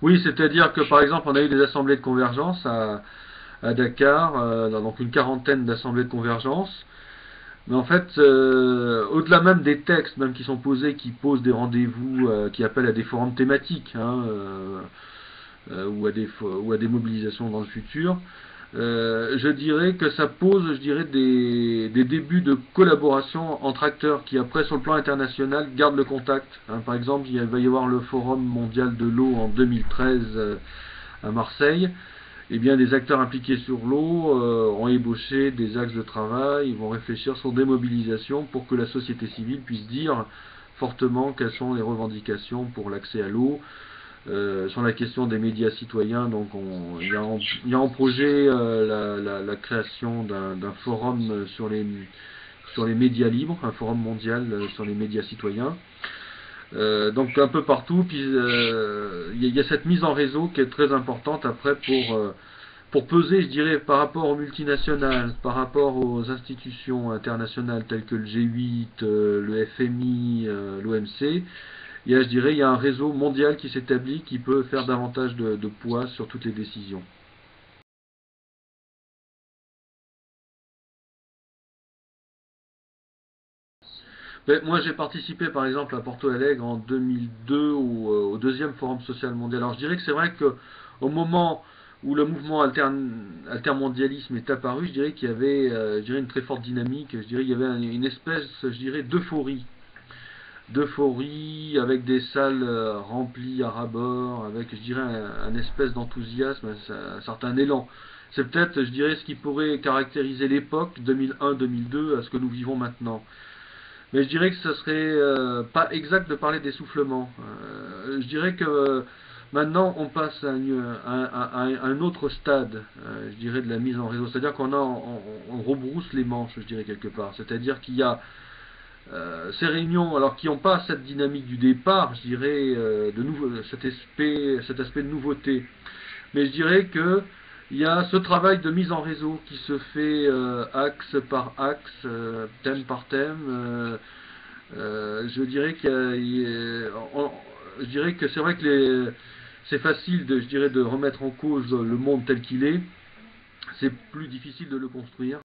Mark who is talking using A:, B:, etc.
A: Oui, c'est-à-dire que par exemple, on a eu des assemblées de convergence à Dakar, donc une quarantaine d'assemblées de convergence. Mais en fait, au-delà même des textes même qui sont posés, qui posent des rendez-vous, qui appellent à des forums thématiques, ou à des mobilisations dans le futur, je dirais que ça pose, je dirais, des débuts de collaboration entre acteurs qui, après, sur le plan international, gardent le contact. Par exemple, il va y avoir le Forum mondial de l'eau en 2013 à Marseille. Eh bien, des acteurs impliqués sur l'eau ont ébauché des axes de travail, ils vont réfléchir sur des mobilisations pour que la société civile puisse dire fortement quelles sont les revendications pour l'accès à l'eau. Sur la question des médias citoyens, donc il y a en projet la création d'un forum sur les médias libres, un forum mondial sur les médias citoyens. Donc un peu partout, puis il y a cette mise en réseau qui est très importante après pour peser, je dirais, par rapport aux multinationales, par rapport aux institutions internationales telles que le G8, le FMI, l'OMC. Je dirais, il y a un réseau mondial qui s'établit qui peut faire davantage de poids sur toutes les décisions. Mais moi, j'ai participé, par exemple, à Porto Alegre en 2002 au deuxième Forum social mondial. Alors, je dirais que c'est vrai que au moment où le mouvement altermondialisme est apparu, je dirais qu'il y avait, je dirais, une très forte dynamique. Je dirais qu'il y avait une espèce, je dirais, d'euphorie avec des salles remplies à ras-bord, avec, je dirais, un espèce d'enthousiasme, un certain élan. C'est peut-être, je dirais, ce qui pourrait caractériser l'époque 2001-2002 à ce que nous vivons maintenant. Mais je dirais que ce serait pas exact de parler d'essoufflement. Je dirais que maintenant on passe à un autre stade, je dirais, de la mise en réseau. C'est-à-dire on rebrousse les manches, je dirais quelque part. C'est-à-dire qu'il y a ces réunions, alors qui n'ont pas cette dynamique du départ, je dirais, cet aspect de nouveauté. Mais je dirais que il y a ce travail de mise en réseau qui se fait axe par axe, thème par thème. Je dirais je dirais que c'est vrai que c'est facile je dirais, de remettre en cause le monde tel qu'il est. C'est plus difficile de le construire.